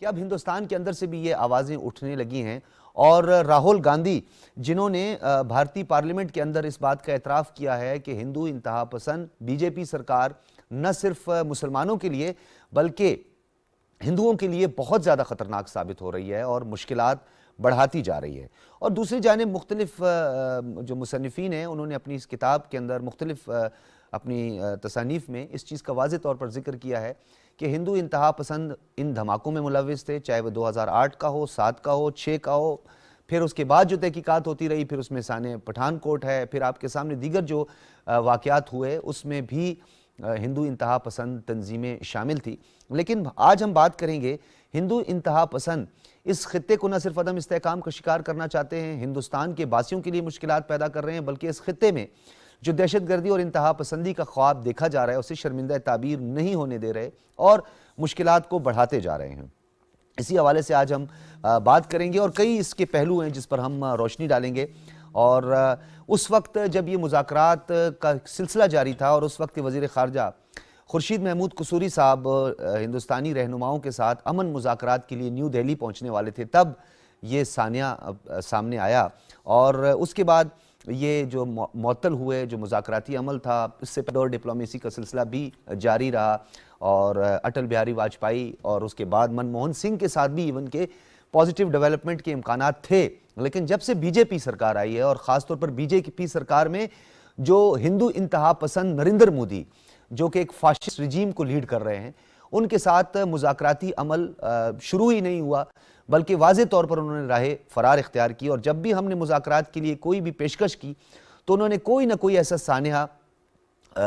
کہ اب ہندوستان کے اندر سے بھی یہ آوازیں اٹھنے لگی ہیں، اور راہل گاندھی جنہوں نے بھارتی پارلیمنٹ کے اندر اس بات کا اعتراف کیا ہے کہ ہندو انتہا پسند بی جے پی سرکار نہ صرف مسلمانوں کے لیے بلکہ ہندوؤں کے لیے بہت زیادہ خطرناک ثابت ہو رہی ہے اور مشکلات بڑھاتی جا رہی ہے۔ اور دوسری جانب مختلف جو مصنفین ہیں انہوں نے اپنی اس کتاب کے اندر مختلف اپنی تصانیف میں اس چیز کا واضح طور پر ذکر کیا ہے کہ ہندو انتہا پسند ان دھماکوں میں ملوث تھے، چاہے وہ 2008 کا ہو، 7 کا ہو، 6 کا ہو، پھر اس کے بعد جو تحقیقات ہوتی رہی، پھر اس میں سانحہ پٹھان کوٹ ہے، پھر آپ کے سامنے دیگر جو واقعات ہوئے اس میں بھی ہندو انتہا پسند تنظیمیں شامل تھی۔ لیکن آج ہم بات کریں گے ہندو انتہا پسند اس خطے کو نہ صرف عدم استحکام کا شکار کرنا چاہتے ہیں، ہندوستان کے باسیوں کے لیے مشکلات پیدا کر رہے ہیں، بلکہ اس خطے میں جو دہشت گردی اور انتہا پسندی کا خواب دیکھا جا رہا ہے اسے شرمندہ تعبیر نہیں ہونے دے رہے اور مشکلات کو بڑھاتے جا رہے ہیں۔ اسی حوالے سے آج ہم بات کریں گے اور کئی اس کے پہلو ہیں جس پر ہم روشنی ڈالیں گے۔ اور اس وقت جب یہ مذاکرات کا سلسلہ جاری تھا اور اس وقت وزیر خارجہ خورشید محمود قصوری صاحب ہندوستانی رہنماؤں کے ساتھ امن مذاکرات کے لیے نیو دہلی پہنچنے والے تھے، تب یہ سانحہ سامنے آیا، اور اس کے بعد یہ جو معطل ہوئے جو مذاکراتی عمل تھا، اس سے پہلے ڈپلومیسی کا سلسلہ بھی جاری رہا، اور اٹل بہاری واجپئی اور اس کے بعد منموہن سنگھ کے ساتھ بھی ایون کے پازیٹیو ڈیولپمنٹ کے امکانات تھے۔ لیکن جب سے بی جے پی سرکار آئی ہے اور خاص طور پر بی جے پی سرکار میں جو ہندو انتہا پسند نریندر مودی جو کہ ایک فاشسٹ رجیم کو لیڈ کر رہے ہیں، ان کے ساتھ مذاکراتی عمل شروع ہی نہیں ہوا، بلکہ واضح طور پر انہوں نے راہ فرار اختیار کی، اور جب بھی ہم نے مذاکرات کے لیے کوئی بھی پیشکش کی تو انہوں نے کوئی نہ کوئی ایسا سانحہ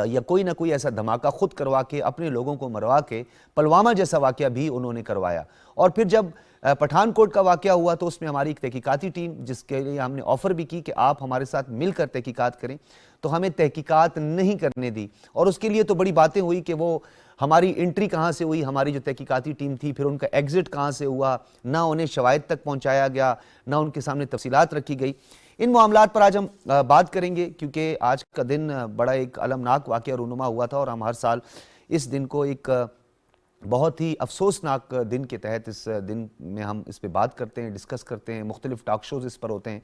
یا کوئی نہ کوئی ایسا دھماکہ خود کروا کے اپنے لوگوں کو مروا کے، پلوامہ جیسا واقعہ بھی انہوں نے کروایا۔ اور پھر جب پٹھان کوٹ کا واقعہ ہوا تو اس میں ہماری ایک تحقیقاتی ٹیم جس کے لیے ہم نے آفر بھی کی کہ آپ ہمارے ساتھ مل کر تحقیقات کریں، تو ہمیں تحقیقات نہیں کرنے دی، اور اس کے لیے تو بڑی باتیں ہوئی کہ وہ ہماری انٹری کہاں سے ہوئی، ہماری جو تحقیقاتی ٹیم تھی پھر ان کا ایگزٹ کہاں سے ہوا، نہ انہیں شواہد تک پہنچایا گیا، نہ ان کے سامنے تفصیلات رکھی گئی۔ ان معاملات پر آج ہم بات کریں گے، کیونکہ آج کا دن بڑا ایک المناک واقعہ رونما ہوا تھا، اور ہم ہر سال اس دن کو ایک بہت ہی افسوسناک دن کے تحت اس دن میں ہم اس پہ بات کرتے ہیں، ڈسکس کرتے ہیں، مختلف ٹاک شوز اس پر ہوتے ہیں۔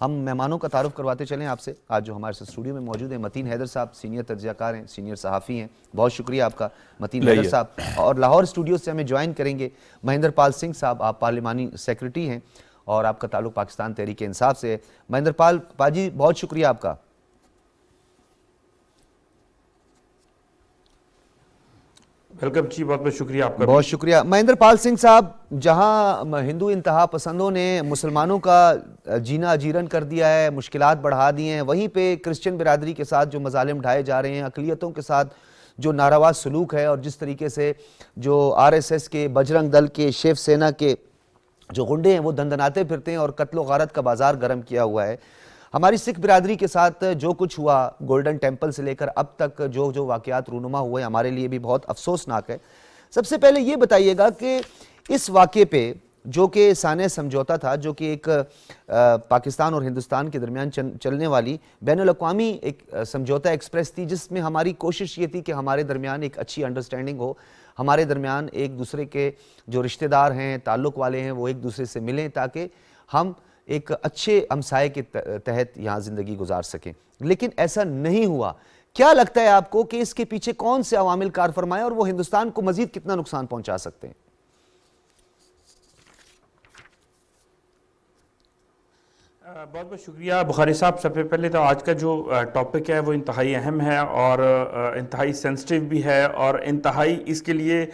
ہم مہمانوں کا تعارف کرواتے چلیں آپ سے۔ آج جو ہمارے اسٹوڈیو میں موجود ہیں متین حیدر صاحب، سینئر تجزیہ کار ہیں، سینئر صحافی ہیں، بہت شکریہ آپ کا متین حیدر صاحب۔ اور لاہور اسٹوڈیو سے ہمیں جوائن کریں گے مہندر پال سنگھ صاحب، آپ پارلیمانی سیکرٹری ہیں اور آپ کا تعلق پاکستان تحریک انصاف سے ہے۔ مہندر پال جی بہت شکریہ آپ کا۔ ویلکم جی، بہت بہت شکریہ آپ کا۔ بہت شکریہ مہندر پال سنگھ صاحب۔ جہاں ہندو انتہا پسندوں نے مسلمانوں کا جینا اجیرن کر دیا ہے، مشکلات بڑھا دی ہیں، وہیں پہ کرسچن برادری کے ساتھ جو مظالم ڈھائے جا رہے ہیں، اقلیتوں کے ساتھ جو ناروا سلوک ہے، اور جس طریقے سے جو آر ایس ایس کے، بجرنگ دل کے، شیو سینا کے جو غنڈے ہیں وہ دندناتے پھرتے ہیں اور قتل و غارت کا بازار گرم کیا ہوا ہے، ہماری سکھ برادری کے ساتھ جو کچھ ہوا گولڈن ٹیمپل سے لے کر اب تک جو واقعات رونما ہوئے ہمارے لیے بھی بہت افسوسناک ہے۔ سب سے پہلے یہ بتائیے گا کہ اس واقعے پہ جو کہ سانحہ سمجھوتا تھا، جو کہ ایک پاکستان اور ہندوستان کے درمیان چلنے والی بین الاقوامی ایک سمجھوتا ایکسپریس تھی، جس میں ہماری کوشش یہ تھی کہ ہمارے درمیان ایک اچھی انڈرسٹینڈنگ ہو، ہمارے درمیان ایک دوسرے کے جو رشتہ دار ہیں، تعلق والے ہیں، وہ ایک دوسرے سے ملیں تاکہ ہم ایک اچھے ہمسائے کے تحت یہاں زندگی گزار سکیں۔ لیکن ایسا نہیں ہوا۔ کیا لگتا ہے آپ کو کہ اس کے پیچھے کون سے عوامل کار فرمائے اور وہ ہندوستان کو مزید کتنا نقصان پہنچا سکتے ہیں؟ بہت بہت شکریہ بخاری صاحب۔ سب سے پہلے تو آج کا جو ٹاپک ہے وہ انتہائی اہم ہے اور انتہائی سینسٹیو بھی ہے، اور انتہائی اس کے لیے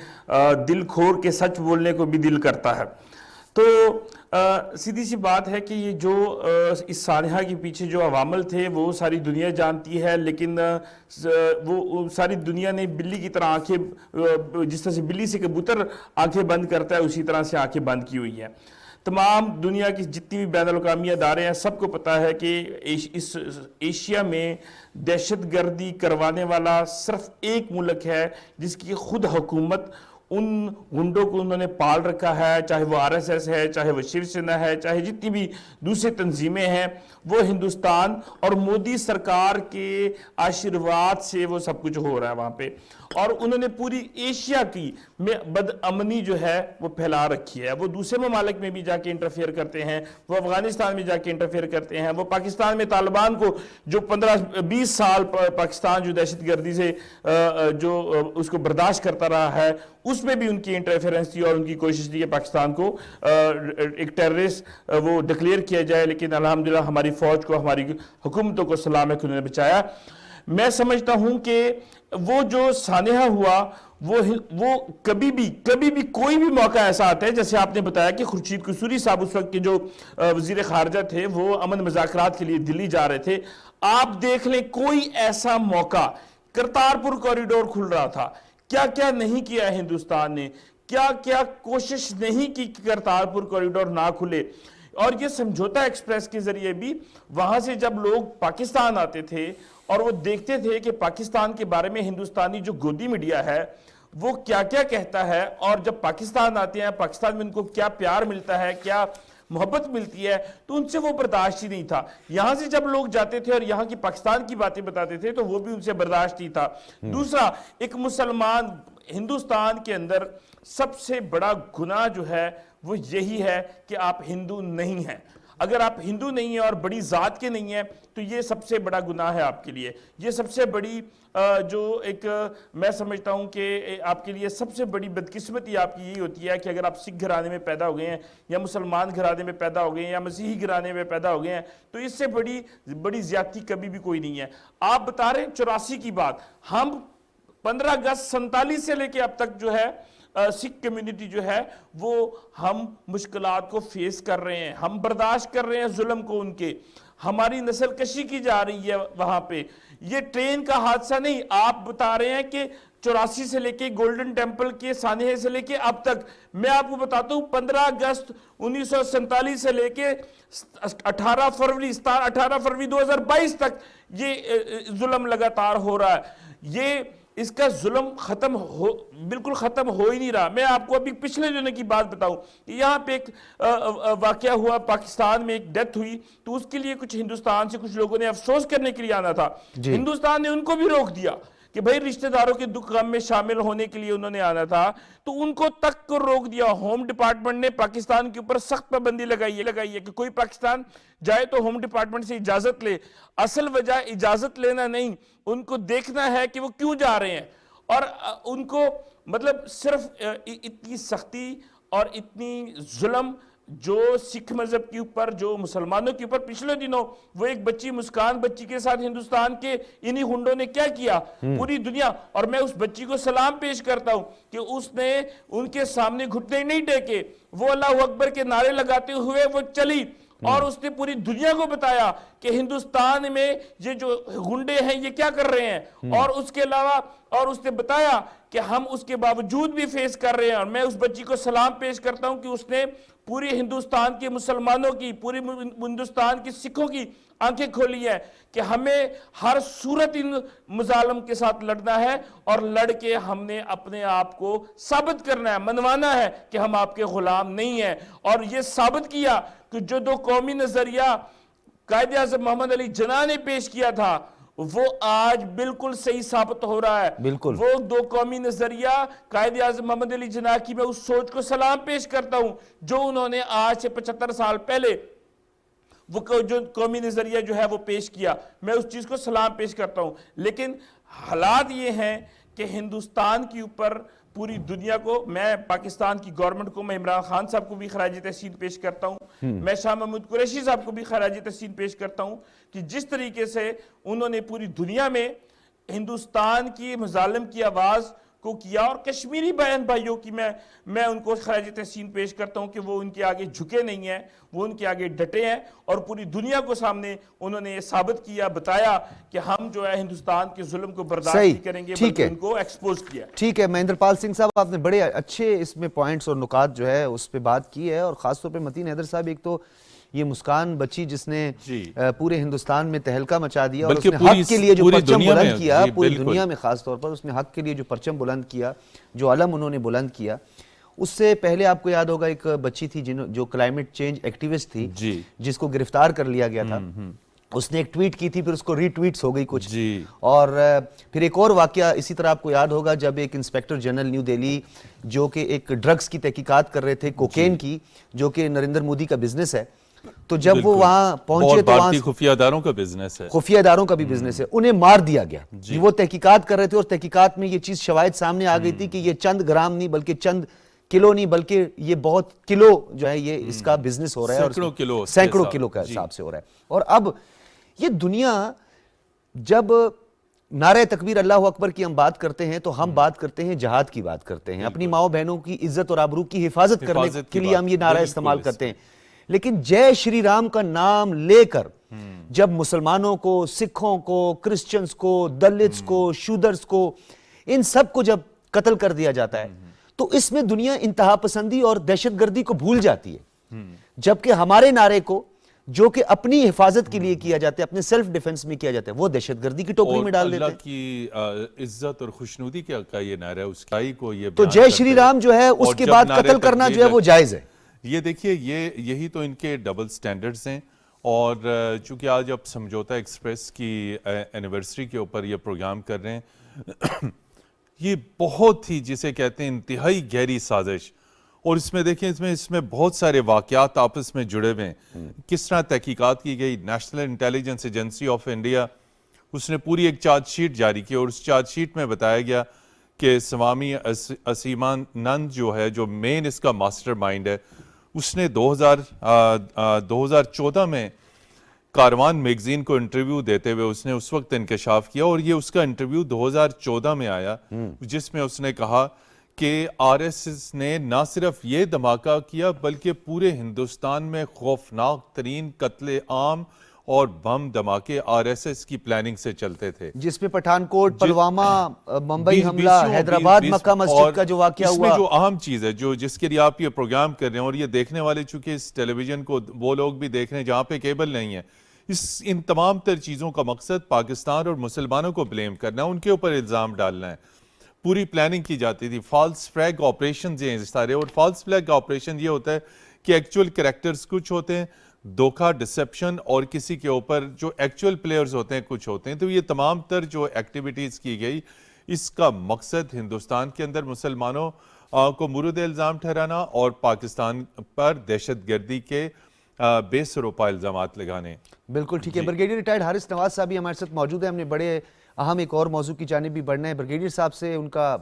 دل کھول کے سچ بولنے کو بھی دل کرتا ہے۔ تو سیدھی سی بات ہے کہ یہ جو اس سانحہ کے پیچھے جو عوامل تھے وہ ساری دنیا جانتی ہے، لیکن وہ ساری دنیا نے بلی کی طرح آنکھیں، جس طرح سے بلی سے کبوتر آنکھیں بند کرتا ہے اسی طرح سے آنکھیں بند کی ہوئی ہیں۔ تمام دنیا کی جتنی بھی بین الاقوامی ادارے ہیں سب کو پتہ ہے کہ اس ایشیا میں دہشت گردی کروانے والا صرف ایک ملک ہے جس کی خود حکومت ان گنڈوں کو انہوں نے پال رکھا ہے، چاہے وہ RSS ہے، چاہے وہ شیو سینا ہے، چاہے جتنی بھی دوسری تنظیمیں ہیں، وہ ہندوستان اور مودی سرکار کے آشیرواد سے وہ سب کچھ ہو رہا ہے وہاں پہ، اور انہوں نے پوری ایشیا کی میں بد امنی جو ہے وہ پھیلا رکھی ہے۔ وہ دوسرے ممالک میں بھی جا کے انٹرفیئر کرتے ہیں، وہ افغانستان میں جا کے انٹرفیئر کرتے ہیں، وہ پاکستان میں طالبان کو جو 15-20 سال پاکستان جو دہشت گردی سے جو اس کو برداشت کرتا رہا ہے، اس میں بھی ان کی انٹرفیئرنس تھی اور ان کی کوشش تھی کہ پاکستان کو ایک ٹیررسٹ وہ ڈکلیئر کیا جائے، لیکن الحمدللہ ہماری فوج کو، ہماری حکومتوں کو سلام ہے کہ انہوں نے بچایا۔ میں سمجھتا ہوں کہ وہ جو سانحہ ہوا وہ کبھی بھی کوئی بھی موقع ایسا آتا ہے، جیسے آپ نے بتایا کہ خورشید قصوری صاحب اس وقت کے جو وزیر خارجہ تھے وہ امن مذاکرات کے لیے دلی جا رہے تھے، آپ دیکھ لیں کوئی ایسا موقع، کرتارپور کوریڈور کھل رہا تھا، کیا کیا نہیں کیا ہے ہندوستان نے، کیا کیا کوشش نہیں کی کہ کرتارپور کوریڈور نہ کھلے۔ اور یہ سمجھوتا ایکسپریس کے ذریعے بھی وہاں سے جب لوگ پاکستان آتے تھے اور وہ دیکھتے تھے کہ پاکستان کے بارے میں ہندوستانی جو گودی میڈیا ہے وہ کیا کیا کہتا ہے، اور جب پاکستان آتے ہیں، پاکستان میں ان کو کیا پیار ملتا ہے، کیا محبت ملتی ہے، تو ان سے وہ برداشت ہی نہیں تھا۔ یہاں سے جب لوگ جاتے تھے اور یہاں کی پاکستان کی باتیں بتاتے تھے تو وہ بھی ان سے برداشت نہیں تھا۔ دوسرا، ایک مسلمان ہندوستان کے اندر سب سے بڑا گناہ جو ہے وہ یہی ہے کہ آپ ہندو نہیں ہیں۔ اگر آپ ہندو نہیں ہیں اور بڑی ذات کے نہیں ہیں تو یہ سب سے بڑا گناہ ہے آپ کے لیے۔ یہ سب سے بڑی جو ایک میں سمجھتا ہوں کہ آپ کے لیے سب سے بڑی بدقسمتی آپ کی یہی ہوتی ہے کہ اگر آپ سکھ گھرانے میں پیدا ہو گئے ہیں یا مسلمان گھرانے میں پیدا ہو گئے ہیں یا مسیحی گھرانے میں پیدا ہو گئے ہیں تو اس سے بڑی زیادتی کبھی بھی کوئی نہیں ہے۔ آپ بتا رہے ہیں 84 کی بات، ہم 15 اگست 47 سے لے کے اب تک جو ہے سکھ کمیونٹی جو ہے وہ ہم مشکلات کو فیس کر رہے ہیں، ہم برداشت کر رہے ہیں ظلم کو، ان کے ہماری نسل کشی کی جا رہی ہے وہاں پہ۔ یہ ٹرین کا حادثہ نہیں، آپ بتا رہے ہیں کہ 84 سے لے کے گولڈن ٹیمپل کے سانحے سے لے کے اب تک، میں آپ کو بتاتا ہوں 15 اگست 1947 سے لے کے 18 فروری 2022 تک یہ ظلم لگاتار ہو رہا ہے۔ یہ اس کا ظلم بالکل ختم ہو ہی نہیں رہا۔ میں آپ کو ابھی پچھلے دنوں کی بات بتاؤں کہ یہاں پہ ایک واقعہ ہوا، پاکستان میں ایک ڈیتھ ہوئی، تو اس کے لیے کچھ ہندوستان سے کچھ لوگوں نے افسوس کرنے کے لیے آنا تھا، ہندوستان نے ان کو بھی روک دیا کہ بھائی رشتہ داروں کے دکھ غم میں شامل ہونے کے لیے انہوں نے آنا تھا، تو ان کو تک کو روک دیا۔ ہوم ڈپارٹمنٹ نے پاکستان کے اوپر سخت پابندی لگائی ہے کہ کوئی پاکستان جائے تو ہوم ڈپارٹمنٹ سے اجازت لے۔ اصل وجہ اجازت لینا نہیں، ان کو دیکھنا ہے کہ وہ کیوں جا رہے ہیں، اور ان کو مطلب صرف اتنی سختی اور اتنی ظلم جو سکھ مذہب کے اوپر، جو مسلمانوں کے اوپر، پچھلے دنوں وہ ایک بچی، مسکان بچی کے ساتھ ہندوستان کے انہی ہنڈوں نے کیا کیا، پوری دنیا، اور میں اس بچی کو سلام پیش کرتا ہوں کہ اس نے ان کے سامنے گھٹنے نہیں ٹیکے، وہ اللہ اکبر کے نعرے لگاتے ہوئے وہ چلی، اور اس نے پوری دنیا کو بتایا کہ ہندوستان میں یہ جو گنڈے ہیں یہ کیا کر رہے ہیں، اور اس کے علاوہ اور اس نے بتایا کہ ہم اس کے باوجود بھی فیس کر رہے ہیں۔ اور میں اس بچی کو سلام پیش کرتا ہوں کہ اس نے پوری ہندوستان کے مسلمانوں کی، پوری ہندوستان کی سکھوں کی آنکھیں کھولی ہیں کہ ہمیں ہر صورت ان مظالم کے ساتھ لڑنا ہے، اور لڑ کے ہم نے اپنے آپ کو ثابت کرنا ہے، منوانا ہے کہ ہم آپ کے غلام نہیں ہیں۔ اور یہ ثابت کیا کہ جو دو قومی نظریہ قائد اعظم محمد علی جناح نے پیش کیا تھا وہ آج بالکل صحیح ثابت ہو رہا ہے۔ بالکل وہ دو قومی نظریہ قائد اعظم محمد علی جناح کی میں اس سوچ کو سلام پیش کرتا ہوں جو انہوں نے آج سے 75 سال پہلے وہ جو قومی نظریہ جو ہے وہ پیش کیا، میں اس چیز کو سلام پیش کرتا ہوں۔ لیکن حالات یہ ہیں کہ ہندوستان کے اوپر پوری دنیا کو، میں پاکستان کی گورنمنٹ کو، میں عمران خان صاحب کو بھی خراج تحسین پیش کرتا ہوں، میں شاہ محمود قریشی صاحب کو بھی خراج تحسین پیش کرتا ہوں کہ جس طریقے سے انہوں نے پوری دنیا میں ہندوستان کی مظالم کی آواز کو کیا، اور کشمیری بہن بھائیوں کی میں ان کو خراج تحسین پیش کرتا ہوں کہ وہ ان کے آگے جھکے نہیں ہیں، وہ ان کے آگے ڈٹے ہیں، اور پوری دنیا کو سامنے انہوں نے یہ ثابت کیا، بتایا کہ ہم جو ہے ہندوستان کے ظلم کو برداشت نہیں کریں گے، بلکہ ان کو ایکسپوز کیا۔ ٹھیک ہے مہندر پال سنگھ صاحب، آپ نے بڑے اچھے اس میں پوائنٹس اور نکات جو ہے اس پہ بات کی ہے، اور خاص طور پہ متین حیدر صاحب، ایک تو یہ مسکان بچی جس نے جی پورے ہندوستان میں تہلکہ مچا دیا اور اس بلکہ نے پوری حق کے لیے جو پوری پرچم دنیا بلند میں، کیا، جی پوری بالکل، دنیا میں خاص طور پر اس نے حق کے لیے جو پرچم بلند کیا، جو علم انہوں نے بلند کیا. اس سے پہلے آپ کو یاد ہوگا ایک بچی تھی جو کلائمیٹ چینج ایکٹیوسٹ تھی، جی جس کو گرفتار کر لیا گیا تھا. اس نے ایک ٹویٹ کی تھی، پھر اس کو ری ٹویٹس ہو گئی کچھ. جی اور پھر ایک اور واقعہ اسی طرح آپ کو یاد ہوگا جب ایک انسپیکٹر جنرل نیو دہلی جو کہ ایک ڈرگز کی تحقیقات کر رہے تھے، کوکین کی، جو کہ نریندر مودی کا بزنس ہے، تو جب وہ بالکل، وہاں پہنچے بہت تو وہاں بھارتی خفیہ اداروں کا بزنس ہے. خفیہ اداروں کا بھی بزنس ہے، انہیں مار دیا گیا. جی وہ تحقیقات کر رہے تھے اور تحقیقات میں یہ چیز شواہد سامنے آ گئی تھی کہ یہ چند گرام نہیں بلکہ چند کلو نہیں بلکہ یہ بہت کلو جو ہے یہ اس کا بزنس ہو رہا ہے، اور سینکڑوں کلو کے سینکڑوں حساب، کلو کا جی حساب سے ہو رہا ہے. اور اب یہ دنیا، جب نعرہ تکبیر اللہ اکبر کی ہم بات کرتے ہیں تو ہم بات کرتے ہیں جہاد کی بات کرتے ہیں، اپنی ماؤں بہنوں کی عزت اور آبرو کی حفاظت کرنے حفاظت کے کی لیے ہم یہ بات، نعرہ بالکل استعمال اس کرتے ہیں. لیکن جے شری رام کا نام لے کر جب مسلمانوں کو، سکھوں کو، کرسچنز کو، دلتس کو، شودرز کو، ان سب کو جب قتل کر دیا جاتا ہے تو اس میں دنیا انتہا پسندی اور دہشت گردی کو بھول جاتی ہے، جبکہ ہمارے نعرے کو جو کہ اپنی حفاظت کے لیے کیا جاتا ہے، اپنے سیلف ڈیفنس میں کیا جاتا ہے، وہ دہشت گردی کی ٹوکری اور میں ڈال دیتے اللہ ہیں. کی عزت اور خوشنودی کا یہ نعرہ ہے، اس کی کو یہ تو بیان جے کرتے شری ہوئے. رام جو ہے اس اور کے جب بعد نعرہ قتل کرنا جو ہے وہ جائز ہے. یہ دیکھیے یہی تو ان کے ڈبل سٹینڈرڈز ہیں. اور چونکہ آج اب سمجھوتا ایکسپریس کی اینیورسری کے اوپر یہ پروگرام کر رہے ہیں، یہ بہت ہی جسے کہتے ہیں انتہائی گہری سازش. اور اس میں دیکھیں اس میں بہت سارے واقعات آپس میں جڑے ہوئے ہیں. کس طرح تحقیقات کی گئی، National Intelligence Agency of India اس نے پوری ایک چارج شیٹ جاری کی، اور اس چارج شیٹ میں بتایا گیا کہ سوامی اسیمانند جو ہے، جو مین اس کا ماسٹر مائنڈ ہے، اس نے 2014 میں کاروان میگزین کو انٹرویو دیتے ہوئے اس نے اس وقت انکشاف کیا، اور یہ اس کا انٹرویو 2014 میں آیا، جس میں اس نے کہا کہ آر ایس ایس نے نہ صرف یہ دھماکہ کیا بلکہ پورے ہندوستان میں خوفناک ترین قتل عام اور بم دھماکے آر ایس ایس کی پلاننگ سے چلتے تھے، جس میں پٹھان کوٹ، پلوامہ، ممبئی حملہ، حیدرآباد مکہ مسجد کا جو واقعہ اس میں ہوا. جو اہم چیز ہے جس کے لیے آپ یہ پروگرام کر رہے ہیں، اور یہ دیکھنے والے چونکہ اس ٹیلی ویژن کو وہ لوگ بھی دیکھ رہے ہیں جہاں پہ کیبل نہیں ہے، ان تمام تر چیزوں کا مقصد پاکستان اور مسلمانوں کو بلیم کرنا ہے، ان کے اوپر الزام ڈالنا ہے. پوری پلاننگ کی جاتی تھی، فالس فلیگ آپریشنز یہ سارے. اور فالس فلیگ آپریشن یہ ہوتا ہے کہ ایکچول کریکٹرز کچھ ہوتے ہیں، دھوکہ، ڈسیپشن، اور کسی کے اوپر جو ایکچول پلیئرز ہوتے ہیں کچھ ہوتے ہیں. تو یہ تمام تر جو ایکٹیویٹیز کی گئی، اس کا مقصد ہندوستان کے اندر مسلمانوں کو مورد الزام ٹھہرانا اور پاکستان پر دہشت گردی کے بے سروپا الزامات لگانے. بالکل ٹھیک ہے. بریگیڈیئر ریٹائرڈ حارث نواز صاحب بھی ہمارے ساتھ موجود ہیں. ہم نے بڑے اہم ایک اور موضوع کی جانب بھی بڑھنا ہے. بریگیڈیئر صاحب سے ان کا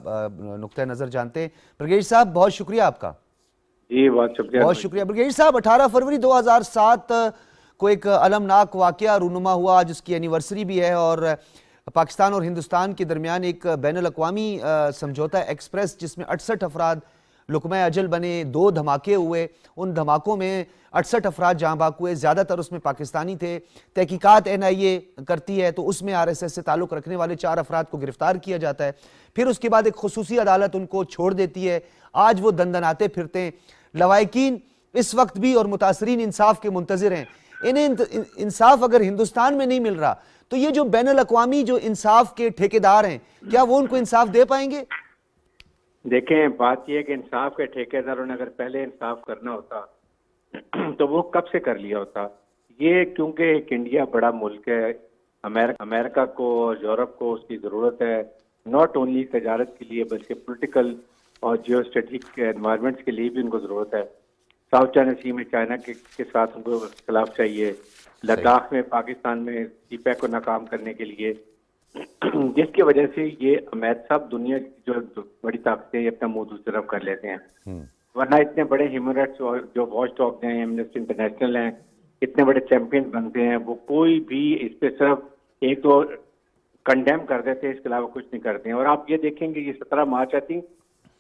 نقطہ نظر جانتے ہیں. بریگیڈیئر صاحب بہت شکریہ آپ کا. جی بہت شکریہ. بہت شکریہ. بریگیڈیئر صاحب 18 فروری 2007 کو ایک المناک واقعہ رونما ہوا جس کی اینیورسری بھی ہے، اور پاکستان اور ہندوستان کے درمیان ایک بین الاقوامی سمجھوتا ایکسپریس جس میں 68 افراد لقمہ اجل بنے. 2 دھماکے ہوئے، ان دھماکوں میں 68 افراد جاں باک ہوئے، زیادہ تر اس میں پاکستانی تھے. تحقیقات NIA کرتی ہے تو اس میں RSS سے تعلق رکھنے والے 4 افراد کو گرفتار کیا جاتا ہے. پھر اس کے بعد ایک خصوصی عدالت ان کو چھوڑ دیتی ہے. آج وہ دندناتے پھرتے ہیں. لوائقین اس وقت بھی اور متاثرین انصاف کے منتظر ہیں. انہیں انصاف اگر ہندوستان میں نہیں مل رہا تو یہ جو بین الاقوامی جو انصاف کے ٹھیکیدار ہیں، کیا وہ ان کو انصاف دے پائیں گے؟ دیکھیں، بات یہ ہے کہ انصاف کے ٹھیکیداروں نے اگر پہلے انصاف کرنا ہوتا تو وہ کب سے کر لیا ہوتا. یہ کیونکہ ایک انڈیا بڑا ملک ہے، امریکہ کو اور یورپ کو اس کی ضرورت ہے، ناٹ اونلی تجارت کے لیے بلکہ پولیٹیکل اور جیو اسٹریٹجک انوائرمنٹس کے لیے بھی ان کو ضرورت ہے. ساؤتھ چائنا سی میں چائنا کے ساتھ ان کو اختلاف چاہیے، لداخ میں پاکستان میں سی پیک کو ناکام کرنے کے لیے، جس کی وجہ سے یہ امیر صاحب دنیا کی جو بڑی طاقتیں یہ اپنا منہ دوسری طرف کر لیتے ہیں. ورنہ اتنے بڑے ہیومن رائٹس جو واچ ڈاگ ہیں، ایمنسٹی انٹرنیشنل ہیں، اتنے بڑے چیمپئن بنتے ہیں، وہ کوئی بھی اس پہ صرف ایک تو کنڈیم کر دیتے ہیں، اس کے علاوہ کچھ نہیں کرتے ہیں. اور آپ یہ دیکھیں گے یہ 17 مارچ آتی،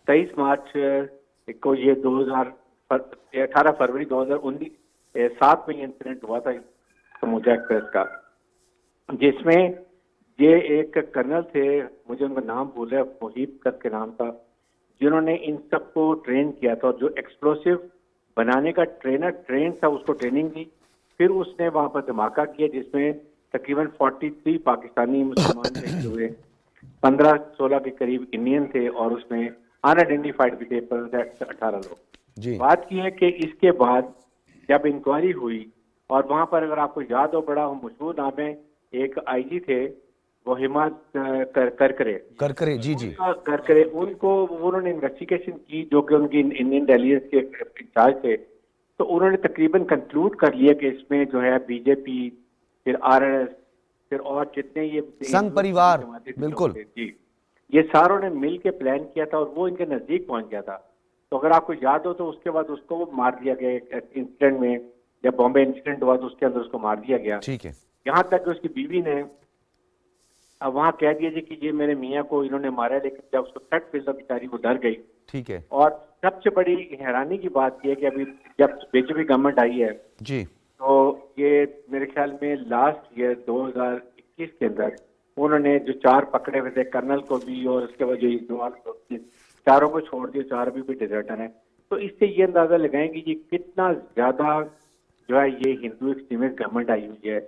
23 مارچ کو یہ 18 فروری 2019 میں یہ انسیڈنٹ ہوا تھا سموجا ایکسپریس کا، جس میں یہ ایک کرنل تھے، مجھے ان کا نام بھول ہے، محیب کر کے نام تھا، جنہوں نے ان سب کو ٹرین کیا تھا. جو ایکسپلوسیو بنانے کا ٹرین تھا اس کو ٹریننگ دی، پھر اس نے وہاں پر دھماکہ کیا جس میں تقریباً 43 پاکستانی مسلمان شہید ہوئے، 15-16 کے قریب انڈین تھے، اور اس میں انآئیڈینٹیفائڈ بھی تھے 18 لوگ. جی بات یہ ہے کہ اس کے بعد جب انکوائری ہوئی، اور وہاں پر اگر آپ کو یاد ہو بڑا مشہور نام ہے، ایک آئی جی تھے وہ حماد کرکرے، جی جی کرکرے، ان کو انہوں نے انویسٹیگیشن کی، جو کہ ان کی انڈین انٹیلیجنس کے انچارج تھے. تو انہوں نے تقریباً کنکلوڈ کر لیا کہ اس میں جو ہے بی جے پی، پھر آر ایس ایس، پھر اور جتنے یہ سنگ پریوار، بالکل جی، یہ ساروں نے مل کے پلان کیا تھا، اور وہ ان کے نزدیک پہنچ گیا تھا. تو اگر آپ کو یاد ہو تو اس کے بعد اس کو مار دیا گیا انسیڈنٹ میں، جب بامبے انسیڈنٹ ہوا تو اس کے اندر اس کو مار دیا گیا. ٹھیک ہے. یہاں تک کہ اس کی بیوی نے اب وہاں کہہ دیا جی کہ یہ میرے میاں کو انہوں نے مارا ہے، لیکن جب اس کو تھرڈ فیل بیچاری وہ ڈر گئی. ٹھیک ہے. اور سب سے بڑی حیرانی کی بات یہ ہے کہ ابھی جب بی جے پی گورنمنٹ آئی ہے جی تو یہ میرے خیال میں لاسٹ ایئر 2021 کے اندر انہوں نے جو 4 پکڑے ہوئے تھے، کرنل کو بھی اور اس کے بعد جو چاروں کو چھوڑ دیا، 4 بھی ڈیزرٹر ہیں. تو اس سے یہ اندازہ لگائیں کہ یہ کتنا زیادہ جو ہے یہ ہندو ایکسٹریمسٹ گورنمنٹ آئی ہوئی ہے،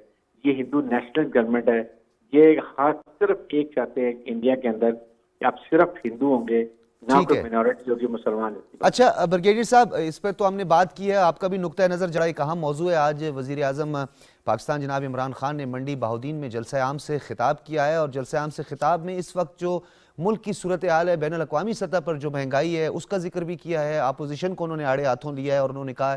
یہ ہندو نیشنل گورنمنٹ ہے. یہ خاص صرف ایک چاہتے ہیں انڈیا کے اندر کہ آپ صرف ہندو ہوں گے، نہ کوئی مینورٹی ہوگی مسلمان. اچھا بریگیڈیئر صاحب، اس پہ تو ہم نے بات کی ہے، آپ کا بھی نقطہ نظر جڑا ایک اہم موضوع ہے. آج وزیر اعظم پاکستان جناب عمران خان نے منڈی بہاؤدین میں جلسہ عام سے خطاب کیا ہے، اور جلسہ عام سے خطاب میں اس وقت جو ملک کی صورتحال ہے، بین الاقوامی سطح پر جو مہنگائی ہے، اس کا ذکر بھی کیا ہے. اپوزیشن کو انہوں نے آڑے ہاتھوں لیا ہے، اور انہوں نے کہا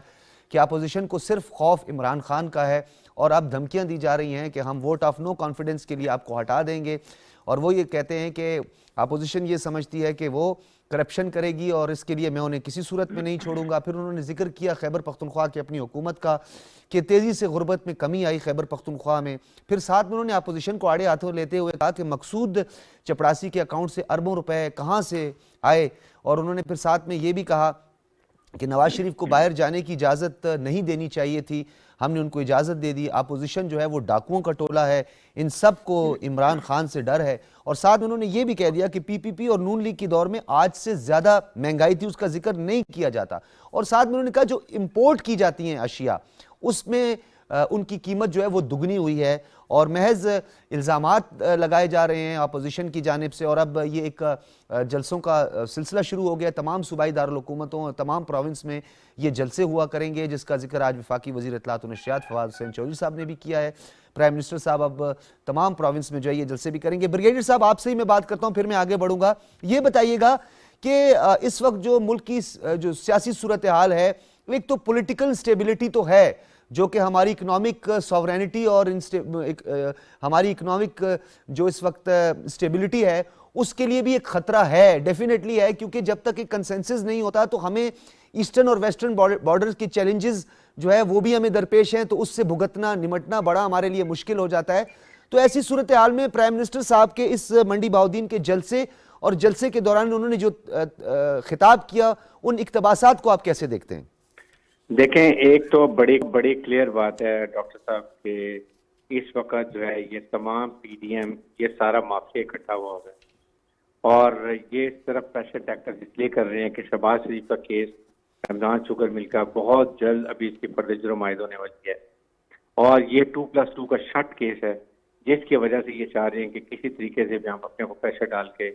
کہ اپوزیشن کو صرف خوف عمران خان کا ہے، اور اب دھمکیاں دی جا رہی ہیں کہ ہم ووٹ آف نو کانفیڈنس کے لیے آپ کو ہٹا دیں گے. اور وہ یہ کہتے ہیں کہ اپوزیشن یہ سمجھتی ہے کہ وہ کرپشن کرے گی، اور اس کے لیے میں انہیں کسی صورت میں نہیں چھوڑوں گا. پھر انہوں نے ذکر کیا خیبر پختونخوا کی اپنی حکومت کا کہ تیزی سے غربت میں کمی آئی خیبر پختونخوا میں. پھر ساتھ میں انہوں نے اپوزیشن کو آڑے ہاتھوں لیتے ہوئے کہا کہ مقصود چپڑاسی کے اکاؤنٹ سے اربوں روپے کہاں سے آئے. اور انہوں نے پھر ساتھ میں یہ بھی کہا کہ نواز شریف کو باہر جانے کی اجازت نہیں دینی چاہیے تھی، ہم نے ان کو اجازت دے دی. اپوزیشن جو ہے وہ ڈاکوؤں کا ٹولہ ہے، ان سب کو عمران خان سے ڈر ہے. اور ساتھ میں انہوں نے یہ بھی کہہ دیا کہ پی پی پی اور نون لیگ کی دور میں آج سے زیادہ مہنگائی تھی، اس کا ذکر نہیں کیا جاتا. اور ساتھ میں انہوں نے کہا جو امپورٹ کی جاتی ہیں اشیاء، اس میں ان کی قیمت جو ہے وہ دگنی ہوئی ہے. اور محض الزامات لگائے جا رہے ہیں اپوزیشن کی جانب سے. اور اب یہ ایک جلسوں کا سلسلہ شروع ہو گیا، تمام صوبائی دارالحکومتوں اور تمام پروونس میں یہ جلسے ہوا کریں گے، جس کا ذکر آج وفاقی وزیر اطلاعات و نشریات فواد حسین چودھری صاحب نے بھی کیا ہے. پرائم منسٹر صاحب اب تمام پروونس میں جو ہے یہ جلسے بھی کریں گے. بریگیڈیئر صاحب، آپ سے ہی میں بات کرتا ہوں، پھر میں آگے بڑھوں گا. یہ بتائیے گا کہ اس وقت جو ملک کی جو سیاسی صورتحال ہے، ایک تو پولیٹیکل سٹیبلٹی تو ہے، جو کہ ہماری اکنامک سوورینٹی اور ہماری اکنامک جو اس وقت سٹیبلٹی ہے اس کے لیے بھی ایک خطرہ ہے، ڈیفینیٹلی ہے. کیونکہ جب تک ایک کنسنسس نہیں ہوتا تو ہمیں ایسٹرن اور ویسٹرن بارڈرز کے چیلنجز جو ہے وہ بھی ہمیں درپیش ہیں، تو اس سے بھگتنا نمٹنا بڑا ہمارے لیے مشکل ہو جاتا ہے. تو ایسی صورتحال میں پرائم منسٹر صاحب کے اس منڈی بہاؤدین کے جلسے اور جلسے کے دوران انہوں نے جو خطاب کیا، ان اقتباسات کو آپ کیسے دیکھتے ہیں؟ دیکھیں، ایک تو بڑی کلیئر بات ہے ڈاکٹر صاحب کہ اس وقت جو ہے یہ تمام پی ڈی ایم یہ سارا مافیا اکٹھا ہوا ہے، اور یہ صرف پریشر ٹیکٹر اس لیے کر رہے ہیں کہ شہباز شریف کا کیس رمضان شوگر مل کا بہت جلد ابھی اس کی پردہ جرمائد ہونے والی ہے، اور یہ 2+2 کا شرٹ کیس ہے، جس کی وجہ سے یہ چاہ رہے ہیں کہ کسی طریقے سے بھی ہم اپنے کو پریشر ڈال کے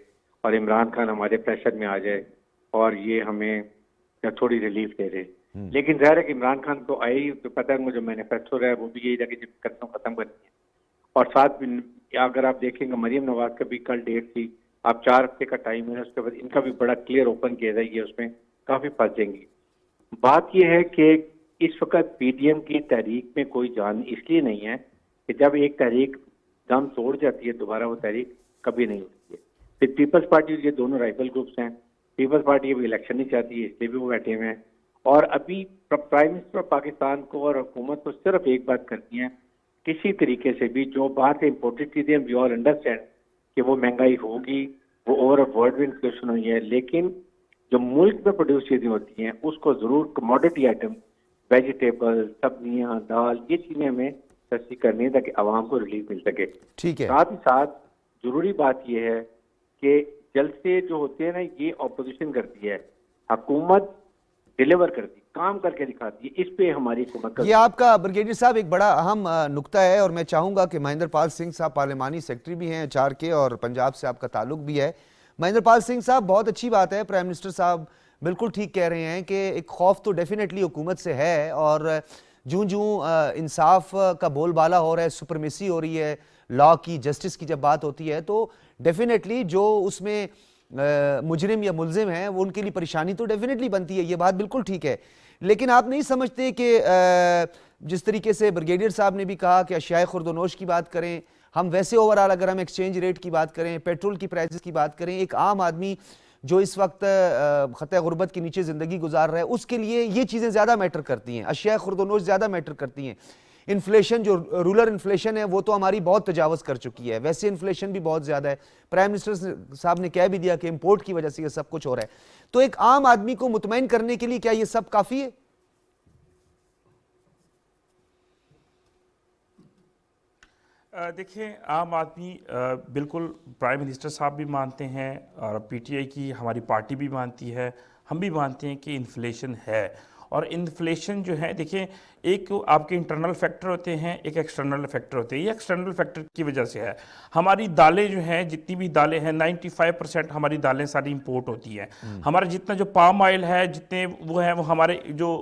اور عمران خان ہمارے پریشر میں آ جائے اور یہ ہمیں تھوڑی ریلیف دے دے. لیکن ظاہر ہے کہ عمران خان کو آئی تو پتہ ہے مجھے مینیفیسٹو ہے، وہ بھی یہی تھا کہ جب ختم کرنی ہے. اور ساتھ بھی اگر آپ دیکھیں گے مریم نواز کا بھی کل ڈیٹ تھی، آپ 4 ہفتے کا ٹائم ہے، اس کے بعد ان کا بھی بڑا کلیئر اوپن کیا جائے، یہ اس میں کافی پھنس جائیں گی. بات یہ ہے کہ اس وقت پی ڈی ایم کی تحریک میں کوئی جان اس لیے نہیں ہے کہ جب ایک تحریک دم توڑ جاتی ہے دوبارہ وہ تحریک کبھی نہیں ہوتی ہے. پھر پیپلز پارٹی، یہ دونوں رائفل گروپس ہیں، پیپلز پارٹی ابھی الیکشن نہیں چاہتی ہے، اس لیے بھی وہ بیٹھے ہوئے ہیں. اور ابھی پرائم منسٹر پاکستان کو اور حکومت کو صرف ایک بات کرنی ہے، کسی طریقے سے بھی جو باہر سے امپورٹڈ چیزیں وی آل انڈرسٹینڈ کہ وہ مہنگائی ہوگی، وہ اوور ورلڈ میں انفلیشن ہوئی ہے، لیکن جو ملک میں پروڈیوس چیزیں ہوتی ہیں اس کو ضرور کموڈٹی آئٹم، ویجیٹیبل، سبزیاں، دال، یہ چیزیں ہمیں سستی کرنی ہے تاکہ عوام کو ریلیف مل سکے. ٹھیک ہے. ساتھ ہی ساتھ ضروری بات یہ ہے کہ جلسے جو ہوتے ہیں نا یہ اپوزیشن کرتی ہے، حکومت ڈیلیور کرتی، کام کر کے دکھاتی ہے. اس پہ ہماری حکومت کا یہ آپ کا بریگیڈیئر صاحب ایک بڑا اہم نکتہ ہے، اور میں چاہوں گا کہ مہندر پال سنگھ صاحب پارلیمانی سیکرٹری بھی ہیں چار کے، اور پنجاب سے آپ کا تعلق بھی ہے. مہندر پال سنگھ صاحب، بہت اچھی بات ہے، پرائم منسٹر صاحب بالکل ٹھیک کہہ رہے ہیں کہ ایک خوف تو ڈیفینیٹلی حکومت سے ہے، اور جوں انصاف کا بول بالا ہو رہا ہے، سپرمیسی ہو رہی ہے لا کی، جسٹس کی جب بات ہوتی ہے، تو ڈیفینیٹلی جو اس میں مجرم یا ملزم ہیں وہ ان کے لیے پریشانی تو ڈیفینیٹلی بنتی ہے، یہ بات بالکل ٹھیک ہے. لیکن آپ نہیں سمجھتے کہ جس طریقے سے بریگیڈیئر صاحب نے بھی کہا کہ اشیاء خورد و نوش کی بات کریں، ہم ویسے اوورآل اگر ہم ایکسچینج ریٹ کی بات کریں، پیٹرول کی پرائسز کی بات کریں، ایک عام آدمی جو اس وقت خطۂ غربت کے نیچے زندگی گزار رہا ہے، اس کے لیے یہ چیزیں زیادہ میٹر کرتی ہیں، اشیاء خورد و نوش زیادہ میٹر کرتی ہیں. انفلیشن جو رولر انفلیشن ہے وہ تو ہماری بہت تجاوز کر چکی ہے، ویسے انفلیشن بھی بہت زیادہ ہے. پرائم منسٹر صاحب نے کہہ بھی دیا کہ امپورٹ کی وجہ سے یہ سب کچھ ہو رہا ہے. تو ایک عام آدمی کو مطمئن کرنے کے لیے کیا یہ سب کافی ہے؟ دیکھیں، عام آدمی بالکل پرائم منسٹر صاحب بھی مانتے ہیں، اور پی ٹی آئی کی ہماری پارٹی بھی مانتی ہے، ہم بھی مانتے ہیں کہ انفلیشن ہے. اور انفلیشن جو ہے، دیکھیں، ایک آپ کے انٹرنل فیکٹر ہوتے ہیں، ایک ایکسٹرنل فیکٹر ہوتے ہیں. یہ ایکسٹرنل فیکٹر کی وجہ سے ہے. ہماری دالیں جو ہیں، جتنی بھی دالیں ہیں، 95% ہماری دالیں ساری امپورٹ ہوتی ہیں. ہمارا جتنا جو پام آئل ہے، جتنے وہ ہیں، وہ ہمارے جو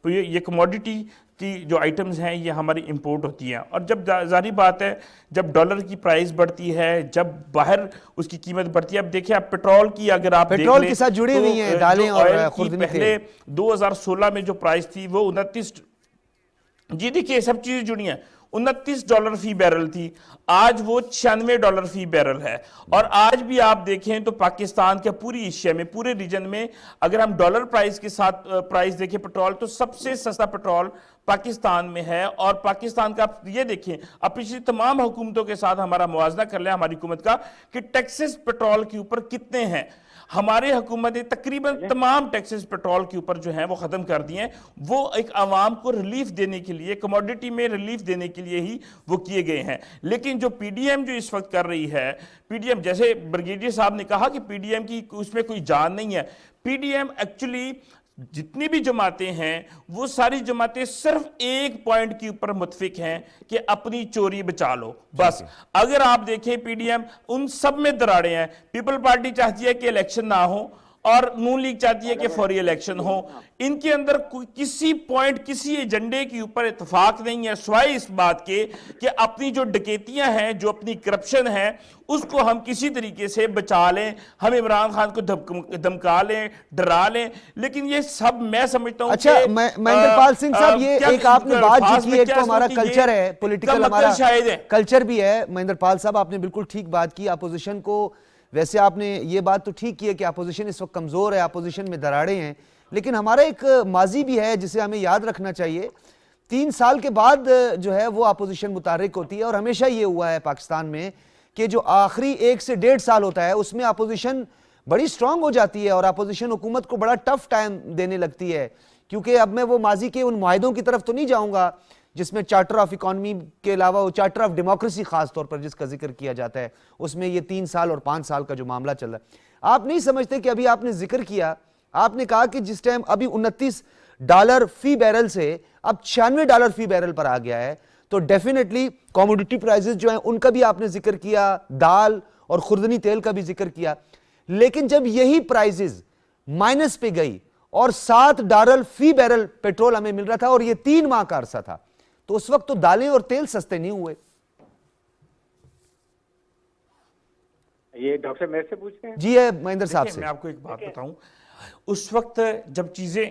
یہ کموڈیٹی کی جو آئٹمز ہیں، یہ ہماری امپورٹ ہوتی ہیں. اور جب ظاہری بات ہے، جب ڈالر کی پرائز بڑھتی ہے، جب باہر اس کی قیمت بڑھتی ہے. اب دیکھیں، آپ پیٹرول کی اگر آپ دیکھ لیں، پیٹرول کے ساتھ جڑی ہوئی ہیں دالیں اور خوردنی تیل. پہلے 2016 میں جو پرائز تھی وہ 29، جی دیکھیے سب چیزیں جڑی ہیں، $29 فی بیرل تھی، آج وہ $96 فی بیرل ہے. اور آج بھی آپ دیکھیں تو پاکستان کے پوری ایشیا میں، پورے ریجن میں، اگر ہم ڈالر پرائز کے ساتھ پرائز دیکھیں پیٹرول، تو سب سے سستا پیٹرول پاکستان میں ہے. اور پاکستان کا آپ یہ دیکھیں، اب پچھلی تمام حکومتوں کے ساتھ ہمارا موازنہ کر لیں ہماری حکومت کا، کہ ٹیکسز پیٹرول کے اوپر کتنے ہیں. ہمارے حکومت نے تقریباً تمام ٹیکسز پیٹرول کے اوپر جو ہیں وہ ختم کر دیے ہیں. وہ ایک عوام کو ریلیف دینے کے لیے، کموڈیٹی میں ریلیف دینے کے لیے ہی وہ کیے گئے ہیں. لیکن جو پی ڈی ایم جو اس وقت کر رہی ہے، پی ڈی ایم، جیسے بریگیڈیئر صاحب نے کہا کہ پی ڈی ایم کی اس میں کوئی جان نہیں ہے. پی ڈی ایم ایکچولی جتنی بھی جماعتیں ہیں، وہ ساری جماعتیں صرف ایک پوائنٹ کے اوپر متفق ہیں کہ اپنی چوری بچا لو بس. اگر آپ دیکھیں پی ڈی ایم ان سب میں دراڑے ہیں. پیپل پارٹی چاہتی ہے کہ الیکشن نہ ہو، اور نون لیگ چاہتی ہے کہ فوری الیکشن ہو. ان کے اندر کسی پوائنٹ، کسی ایجنڈے کے اوپر اتفاق نہیں ہے، سوائے اس بات کے کہ اپنی جو ڈکیتیاں ہیں، جو اپنی کرپشن ہے، اس کو ہم کسی طریقے سے بچا لیں، ہم عمران خان کو دھمکا لیں، ڈرا لیں. لیکن یہ سب میں سمجھتا ہوں اچھا مہندر پال سنگھ صاحب، یہ ایک آپ نے بات جو کی، ایک تو ہمارا کلچر ہے، پولیٹیکل ہمارا کلچر بھی ہے. مہندر پال صاحب، آپ نے بالکل ٹھیک بات کی. اپوزیشن کو، ویسے آپ نے یہ بات تو ٹھیک کی ہے کہ اپوزیشن اس وقت کمزور ہے، اپوزیشن میں دراڑے ہیں، لیکن ہمارا ایک ماضی بھی ہے جسے ہمیں یاد رکھنا چاہیے. 3 سال کے بعد جو ہے وہ اپوزیشن متحرک ہوتی ہے، اور ہمیشہ یہ ہوا ہے پاکستان میں کہ جو آخری 1 سے 1.5 سال ہوتا ہے اس میں اپوزیشن بڑی سٹرونگ ہو جاتی ہے، اور اپوزیشن حکومت کو بڑا ٹف ٹائم دینے لگتی ہے. کیونکہ اب میں وہ ماضی کے ان معاہدوں کی طرف تو نہیں جاؤں گا جس میں چارٹر آف اکانومی کے علاوہ وہ چارٹر آف ڈیموکریسی خاص طور پر جس کا ذکر کیا جاتا ہے، اس میں یہ 3 سال اور 5 سال کا جو معاملہ چل رہا ہے. آپ نہیں سمجھتے کہ ابھی آپ نے ذکر کیا، آپ نے کہا کہ جس ٹائم ابھی $29 فی بیرل سے اب $96 فی بیرل پر آ گیا ہے، تو ڈیفینیٹلی کوموڈیٹی پرائزز جو ہیں ان کا بھی آپ نے ذکر کیا، دال اور خوردنی تیل کا بھی ذکر کیا. لیکن جب یہی پرائزز مائنس پہ گئی اور $7 فی بیرل پیٹرول ہمیں مل رہا تھا، اور یہ 3 ماہ کا عرصہ تھا، تو اس وقت تو دالیں اور تیل سستے نہیں ہوئے. یہ ڈاکٹر صاحب میرے سے پوچھتے ہیں؟ جی ہے مہندر صاحب سے. میں آپ کو ایک بات بتاؤں، اس وقت جب چیزیں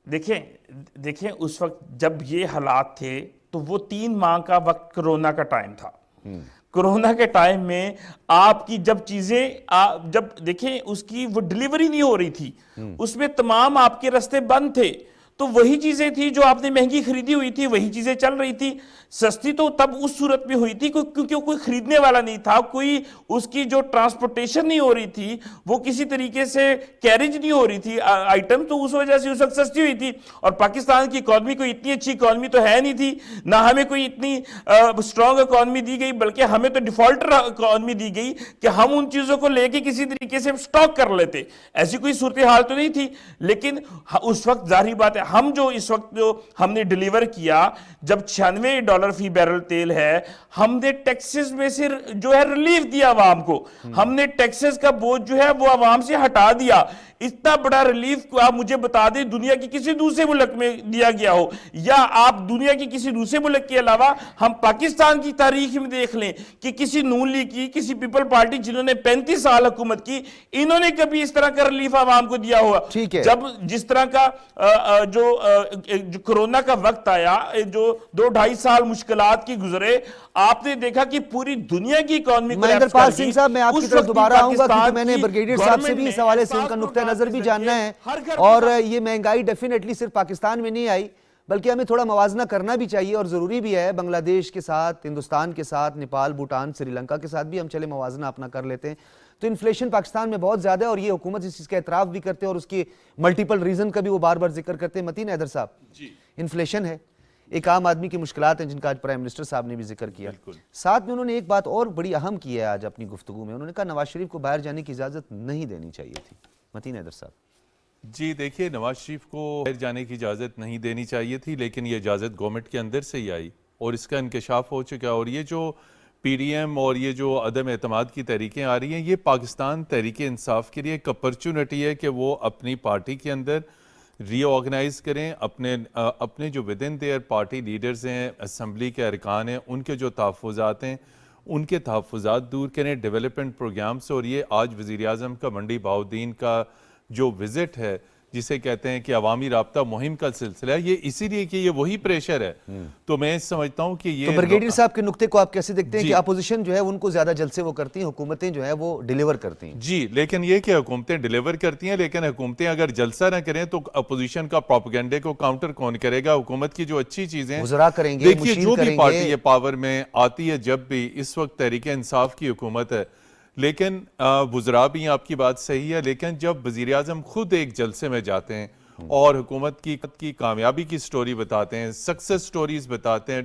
دیکھیں اس وقت جب یہ حالات تھے تو وہ 3 ماہ کا وقت کرونا کا ٹائم تھا. کرونا کے ٹائم میں آپ کی جب چیزیں جب دیکھیں اس کی وہ ڈیلیوری نہیں ہو رہی تھی، اس میں تمام آپ کے رستے بند تھے. تو وہی چیزیں تھی جو آپ نے مہنگی خریدی ہوئی تھی، وہی چیزیں چل رہی تھی. سستی تو تب اس صورت میں ہوئی تھی کیونکہ کوئی خریدنے والا نہیں تھا، کوئی اس کی جو ٹرانسپورٹیشن نہیں ہو رہی تھی، وہ کسی طریقے سے کیریج نہیں ہو رہی تھی آئٹم، تو اس وجہ سے اس وقت سستی ہوئی تھی. اور پاکستان کی اکانومی کوئی اتنی اچھی اکانومی تو ہے نہیں تھی، نہ ہمیں کوئی اتنی اسٹرانگ اکانومی دی گئی، بلکہ ہمیں تو ڈیفالٹر اکانومی دی گئی کہ ہم ان چیزوں کو لے کے کسی طریقے سے سٹاک کر لیتے. ایسی کوئی صورتحال تو نہیں تھی. لیکن اس وقت ظاہری بات ہے، ہم جو اس وقت جو ہم نے ڈیلیور کیا، جب $96 فی بیرل تیل ہے، ہم نے ٹیکسز میں سے جو ہے ریلیف دیا عوام کو، ہم نے ٹیکسز کا بوجھ جو ہے وہ عوام سے ہٹا دیا. اتنا بڑا ریلیف کو آپ مجھے بتا دیں دنیا کی کسی دوسرے ملک میں دیا گیا ہو، یا آپ دنیا کی کسی دوسرے ملک کے علاوہ ہم پاکستان کی تاریخ میں دیکھ لیں کہ کسی نون لیگ کی، کسی پیپل پارٹی جنہوں نے 35 سال حکومت کی، انہوں نے کبھی اس طرح کا ریلیف عوام کو دیا ہوا. جب جس طرح کا جو کرونا کا وقت آیا، جو 2-2.5 سال مشکلات کی گزرے، آپ نے دیکھا کہ پوری دنیا کی اکانومی مہندر پال سنگھ صاحب، میں آپ کی طرف دوبارہ آؤں گا کیونکہ میں نے بریگیڈیئر صاحب سے بھی اس حوالے سے ان کا نقطہ نظر بھی جاننا ہے. اور یہ مہنگائی ڈیفینیٹلی صرف پاکستان میں نہیں آئی، بلکہ ہمیں تھوڑا موازنہ کرنا بھی چاہیے اور ضروری بھی ہے. بنگلہ دیش کے ساتھ، ہندوستان کے ساتھ، نیپال، بھوٹان، سری لنکا کے ساتھ بھی ہم چلے موازنہ اپنا کر لیتے ہیں. تو انفلیشن پاکستان میں بہت زیادہ ہے اور یہ حکومت اس چیز کا اعتراف بھی کرتے ہیں اور اس کی ملٹیپل ریزن کا بھی وہ بار بار ذکر کرتے ہیں. متین حیدر صاحب، انفلیشن ہے، ایک عام آدمی کی مشکلات ہیں جن کا آج پرائم منسٹر صاحب نے بھی ذکر کیا. ساتھ میں انہوں نے ایک بات اور بڑی اہم کی ہے آج اپنی گفتگو میں، انہوں نے کہا نواز شریف کو باہر جانے کی اجازت نہیں دینی چاہیے تھی. متین حیدر صاحب جی دیکھیے، نواز شریف کو باہر جانے کی اجازت نہیں دینی چاہیے تھی، لیکن یہ اجازت گورنمنٹ کے اندر سے ہی آئی اور اس کا انکشاف ہو چکا. اور یہ جو پی ڈی ایم اور یہ جو عدم اعتماد کی تحریکیں آ رہی ہیں، یہ پاکستان تحریک انصاف کے لیے ایک اپرچونٹی ہے کہ وہ اپنی پارٹی کے اندر ری آرگنائز کریں، اپنے جو within their party leaders ہیں، اسمبلی کے ارکان ہیں، ان کے جو تحفظات ہیں ان کے تحفظات دور کریں ڈیولپمنٹ پروگرامز. اور یہ آج وزیراعظم کا منڈی بہاؤالدین کا جو وزٹ ہے، جسے کہتے ہیں کہ عوامی رابطہ مہم کا سلسلہ ہے، یہ اسی لیے کہ یہ وہی پریشر ہے. تو میں سمجھتا ہوں کہ یہ تو بریگیڈیئر صاحب کے نقطے کو آپ کیسے دیکھتے ہیں کہ اپوزیشن جو ہے ان کو زیادہ جلسے وہ کرتی ہیں، حکومتیں جو ہے وہ ڈیلیور کرتی ہیں؟ جی، لیکن یہ کہ حکومتیں ڈیلیور کرتی ہیں، لیکن حکومتیں اگر جلسہ نہ کریں تو اپوزیشن کا پروپیگنڈے کو کاؤنٹر کون کرے گا؟ حکومت کی جو اچھی چیزیں وزراء کریں گے، دیکھیے، جو بھی پارٹی پاور میں آتی ہے، جب بھی اس وقت تحریک انصاف کی حکومت ہے، لیکن وزراء بھی آپ کی بات صحیح ہے، لیکن جب وزیراعظم خود ایک جلسے میں جاتے ہیں اور حکومت کی کامیابی کی سٹوری بتاتے ہیں، سکسس سٹوریز بتاتے ہیں،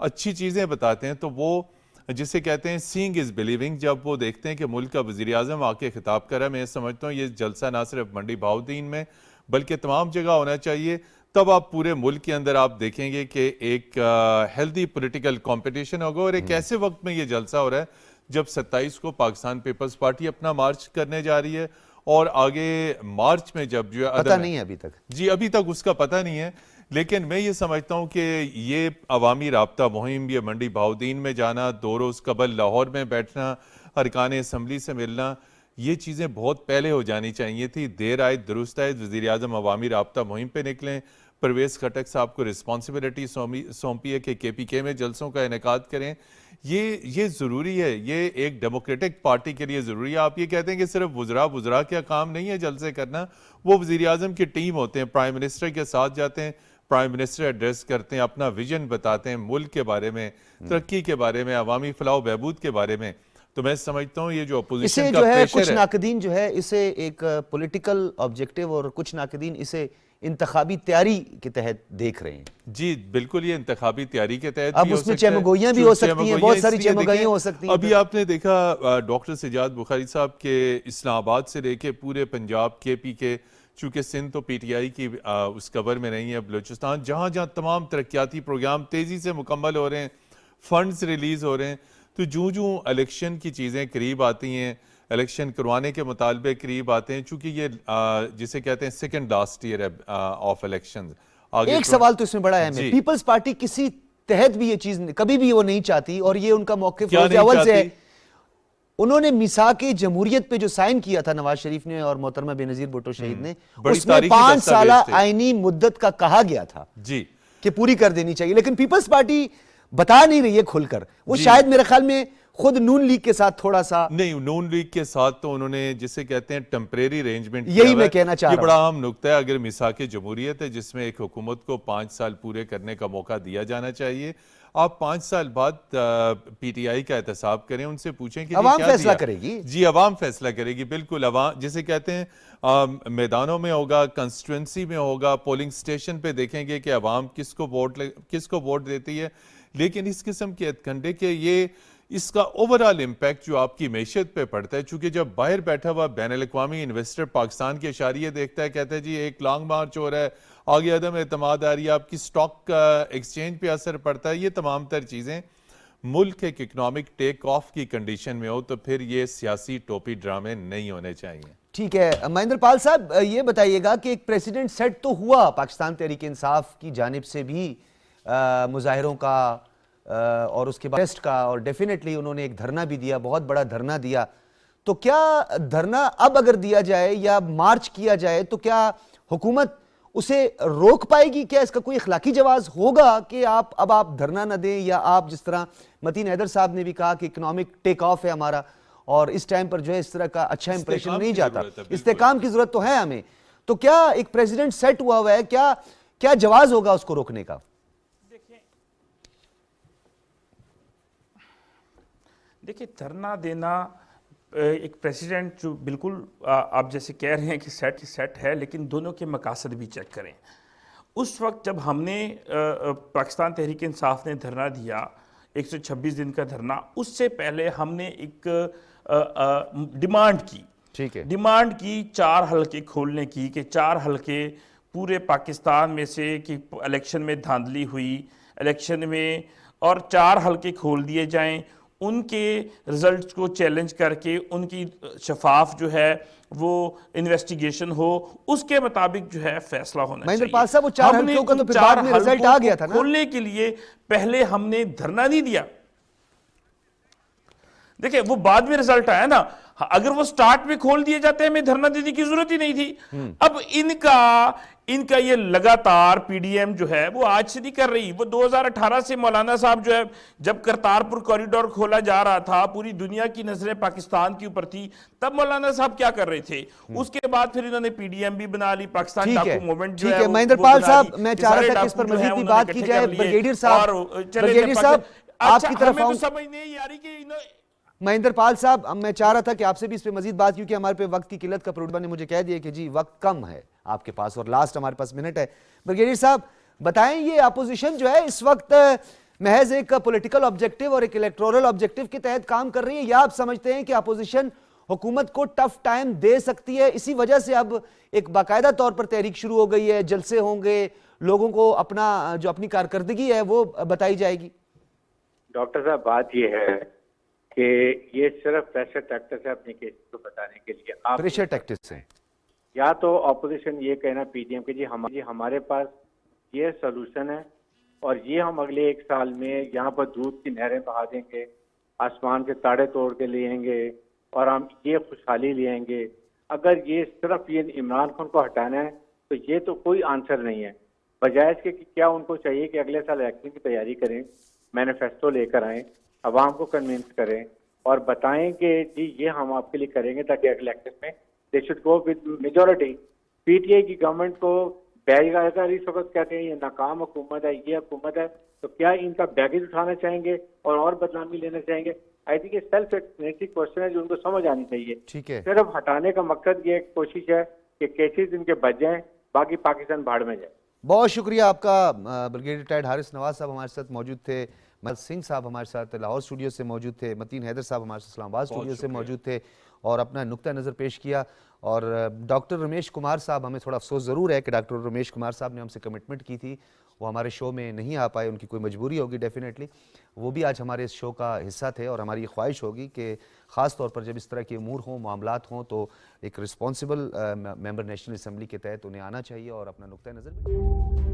اچھی چیزیں بتاتے ہیں، تو وہ جسے کہتے ہیں سینگ از بلیونگ، جب وہ دیکھتے ہیں کہ ملک کا وزیراعظم آ کے خطاب کر رہا ہے. میں سمجھتا ہوں یہ جلسہ نہ صرف منڈی بہاؤالدین میں بلکہ تمام جگہ ہونا چاہیے. تب آپ پورے ملک کے اندر آپ دیکھیں گے کہ ایک ہیلدی پولیٹیکل کمپٹیشن ہوگا. اور ایک ایسے وقت میں یہ جلسہ ہو رہا ہے جب 27 کو پاکستان پیپلز پارٹی اپنا مارچ کرنے جا رہی ہے، اور آگے مارچ میں جب جو پتہ نہیں ہے ابھی تک، جی ابھی تک اس کا پتہ نہیں ہے. لیکن میں یہ سمجھتا ہوں کہ یہ عوامی رابطہ مہم، یہ منڈی بہاؤالدین میں جانا، 2 روز قبل لاہور میں بیٹھنا، ارکان اسمبلی سے ملنا، یہ چیزیں بہت پہلے ہو جانی چاہیے تھی. دیر آئے درست آئے، وزیراعظم عوامی رابطہ مہم پہ نکلیں. پرویز خٹک صاحب کو رسپانسبلٹی سونپی ہے کہ کے پی کے میں جلسوں کا انعقاد کریں. یہ ضروری ہے، یہ ایک ڈیموکریٹک پارٹی کے لیے ضروری ہے. آپ یہ کہتے ہیں کہ صرف وزراء کا کام نہیں ہے جلسے کرنا، وہ وزیراعظم کی ٹیم ہوتے ہیں، پرائم منسٹر کے ساتھ جاتے ہیں، پرائم منسٹر ایڈریس کرتے ہیں، اپنا ویژن بتاتے ہیں ملک کے بارے میں، ترقی کے بارے میں، عوامی فلاح و بہبود کے بارے میں. تو میں سمجھتا ہوں یہ جو اپوزیشن کا پریشر ہے، کچھ ناقدین جو ہے اسے ایک پولیٹیکل آبجیکٹیو اور کچھ ناقدین اسے انتخابی تیاری کے تحت دیکھ رہے ہیں. جی بالکل، یہ انتخابی تیاری کے تحت اب اس میں چمگوئیاں بھی ہو سکتی ہیں، بہت ساری چمگوئیاں ہو سکتی ہیں. ابھی آپ نے دیکھا ڈاکٹر سجاد بخاری صاحب کے اسلام آباد سے لے کے پورے پنجاب، کے پی کے، چونکہ سندھ تو پی ٹی آئی کی اس کور میں نہیں ہے، بلوچستان، جہاں جہاں تمام ترقیاتی پروگرام تیزی سے مکمل ہو رہے ہیں، فنڈز ریلیز ہو رہے ہیں. تو جو الیکشن کی چیزیں قریب آتی ہیں، الیکشن کروانے کے مطالبے قریب آتے ہیں، چونکہ یہ جسے کہتے ہیں second last year of elections. ایک سوال تو اس میں بڑا اہم ہے، پیپلز پارٹی کسی تحت بھی یہ چیز کبھی بھی وہ نہیں چاہتی، اور یہ ان کا موقف اول سے ہے. انہوں نے میثاق جمہوریت پہ جو سائن کیا تھا نواز شریف نے اور محترمہ بے نظیر بھٹو شہید نے، اس میں 5 سالہ آئینی مدت کا کہا گیا تھا کہ پوری کر دینی چاہیے، لیکن پیپلز پارٹی بتا نہیں رہی ہے کھل کر. وہ شاید میرے خیال میں خود نون لیگ کے ساتھ تھوڑا سا نہیں، نون لیگ کے ساتھ تو انہوں نے جسے کہتے ہیں ٹیمپریری ارینجمنٹ، یہی میں کہنا چاہ رہا ہوں. یہ بڑا اہم نقطہ ہے. اگر میثاق جمہوریت ہے جس میں ایک حکومت کو 5 سال پورے کرنے کا موقع دیا جانا چاہیے، آپ 5 سال بعد پی ٹی آئی کا احتساب کریں، ان سے پوچھیں کہ عوام فیصلہ کرے گی. جی عوام فیصلہ کرے گی، بالکل. عوام جسے کہتے ہیں میدانوں میں ہوگا، کنسٹیٹوئنسی میں ہوگا، پولنگ سٹیشن پہ دیکھیں گے کہ عوام کس کو ووٹ دیتی ہے. لیکن اس قسم کے اتکنڈے کے یہ اس کا اوورال امپیکٹ جو آپ کی معیشت پہ پڑتا ہے، چونکہ جب باہر بیٹھا ہوا بین الاقوامی انویسٹر پاکستان کے اشاریے دیکھتا ہے، کہتا ہے جی ایک لانگ مارچ ہو رہا ہے، آگے عدم اعتماد آ رہی ہے، آپ کی سٹاک ایکسچینج پہ اثر پڑتا ہے، یہ تمام تر چیزیں ملک ایک اکنامک ٹیک آف کی کنڈیشن میں ہو تو پھر یہ سیاسی ٹوپی ڈرامے نہیں ہونے چاہیے. ٹھیک ہے مہندر پال صاحب، یہ بتائیے گا کہ ایک پریزیڈنٹ سیٹ تو ہوا پاکستان تحریک انصاف کی جانب سے بھی مظاہروں کا اور اس کے بعد ٹیسٹ کا، اور ڈیفینیٹلی انہوں نے ایک دھرنا بھی دیا، بہت بڑا دھرنا دیا. تو کیا دھرنا اب اگر دیا جائے یا مارچ کیا جائے تو کیا حکومت اسے روک پائے گی؟ کیا اس کا کوئی اخلاقی جواز ہوگا کہ آپ دھرنا نہ دیں، یا آپ جس طرح متین حیدر صاحب نے بھی کہا کہ اکنامک ٹیک آف ہے ہمارا اور اس ٹائم پر جو ہے اس طرح کا اچھا امپریشن نہیں جاتا، استحکام کی ضرورت تو ہے ہمیں. تو کیا ایک پریزیڈنٹ سیٹ ہوا ہے، کیا جواز ہوگا اس کو روکنے کا؟ دیکھیں دھرنا دینا ایک پریزیڈنٹ جو بالکل آپ جیسے کہہ رہے ہیں کہ سیٹ ہے، لیکن دونوں کے مقاصد بھی چیک کریں. اس وقت جب ہم نے پاکستان تحریک انصاف نے دھرنا دیا 126 دن کا دھرنا، اس سے پہلے ہم نے ایک ڈیمانڈ کی. ٹھیک ہے، ڈیمانڈ کی 4 حلقے کھولنے کی، کہ 4 حلقے پورے پاکستان میں سے کہ الیکشن میں دھاندلی ہوئی الیکشن میں، اور 4 حلقے کھول دیے جائیں، ان کے رزلٹس کو چیلنج کر کے ان کی شفاف جو ہے وہ انویسٹیگیشن ہو، اس کے مطابق جو ہے فیصلہ ہونا چاہیے. مہندر پال صاحب وہ 4 حلقوں کا تو پھر بعد میں رزلٹ آ گیا تھا نا. کھولنے کے لیے پہلے ہم نے دھرنا نہیں دیا. دیکھیں وہ بعد میں رزلٹ آیا نا، اگر وہ سٹارٹ میں کھول دیے جاتے ہیں ہمیں دھرنا دینے کی ضرورت ہی نہیں تھی. اب ان کا یہ لگاتار پی ڈی ایم جو ہے وہ آج سے نہیں کر رہی، وہ 2018 سے مولانا صاحب جو ہے جب کرتارپور کوریڈور کھولا جا رہا تھا، پوری دنیا کی نظریں پاکستان کے اوپر تھی، تب مولانا صاحب کیا کر رہے تھے. اس کے بعد پھر انہوں نے پی ڈی ایم بھی بنا لی، پاکستان ڈاکو موومنٹ جو ہے. مہندر پال صاحب میں چاہ رہا تھا کہ اس پر مزید بھی بات کی جائے. بریگیڈیئر صاحب آپ کی طرف آؤں. سمجھ نہیں آ رہی کہ مہندر پال صاحب میں چاہ رہا تھا کہ آپ سے بھی اس پہ مزید بات، کیونکہ ہمارے پہ وقت کی قلت کا پروڈیوسر نے مجھے کہہ دیا کہ جی وقت کم ہے آپ کے پاس اور لاسٹ ہمارے پاس منٹ ہے. بریگیڈیئر صاحب بتائیں، یہ اپوزیشن جو ہے اس وقت محض ایک پولیٹیکل آبجیکٹیو اور ایک الیکٹورل آبجیکٹیو کے تحت کام کر رہی ہے، یا آپ سمجھتے ہیں کہ اپوزیشن حکومت کو ٹف ٹائم دے سکتی ہے، اسی وجہ سے اب ایک باقاعدہ طور پر تحریک شروع ہو گئی ہے، جلسے ہوں گے، لوگوں کو اپنی کارکردگی ہے وہ بتائی جائے گی؟ ڈاکٹر صاحب بات یہ ہے کہ یہ صرف پریشر ٹیکٹس ہے اپنی کیس کو بتانے کے لیے. آپ پریشر ٹیکٹس ہیں، یا تو اپوزیشن یہ کہنا پی ڈی ایم کہ جی ہمارے پاس یہ سلوشن ہے اور یہ ہم اگلے 1 سال میں یہاں پر دودھ کی نہریں بہا دیں گے، آسمان کے تاڑے توڑ کے لے آئیں گے اور ہم یہ خوشحالی لے آئیں گے. اگر یہ صرف یہ عمران خان کو ہٹانا ہے تو یہ تو کوئی آنسر نہیں ہے. بجائے اس کے کیا ان کو چاہیے کہ اگلے سال الیکشن کی تیاری کریں، مینیفیسٹو لے کر آئیں، عوام کو کنونس کریں اور بتائیں کہ جی یہ ہم آپ کے لیے کریں گے تاکہ اگلے الیکشن میں they should go with majority. P T I کی گورنمنٹ کو اگر اس وقت کہتے ہیں یہ ناکام حکومت ہے، یہ حکومت ہے، تو کیا ان کا بیگیج اٹھانا چاہیں گے اور بدنامی لینا چاہیں گے؟ آئی تھنک یہ سیلف ایکسپلینیٹری کوشچن ہے جو ان کو سمجھ آنی چاہیے. ٹھیک ہے، صرف ہٹانے کا مقصد یہ ایک کوشش ہے کہ کیسز ان کے بچ جائیں، باقی پاکستان بھاڑ میں جائے. بہت شکریہ آپ کا. بریگیڈیئر ریٹائرڈ حارث نواز صاحب ہمارے ساتھ موجود تھے، مہندر سنگھ صاحب ہمارے ساتھ لاہور اسٹوڈیو سے موجود تھے، متین حیدر صاحب ہمارے ساتھ اسلام آباد اسٹوڈیو سے موجود تھے اور اپنا نقطہ نظر پیش کیا. اور ڈاکٹر رمیش کمار صاحب، ہمیں تھوڑا افسوس ضرور ہے کہ ڈاکٹر رمیش کمار صاحب نے ہم سے کمٹمنٹ کی تھی، وہ ہمارے شو میں نہیں آ پائے، ان کی کوئی مجبوری ہوگی ڈیفینیٹلی. وہ بھی آج ہمارے اس شو کا حصہ تھے اور ہماری یہ خواہش ہوگی کہ خاص طور پر جب اس طرح کے امور ہوں، معاملات ہوں، تو ایک رسپانسبل ممبر نیشنل اسمبلی کے تحت انہیں آنا چاہیے اور اپنا نقطہ نظر بھی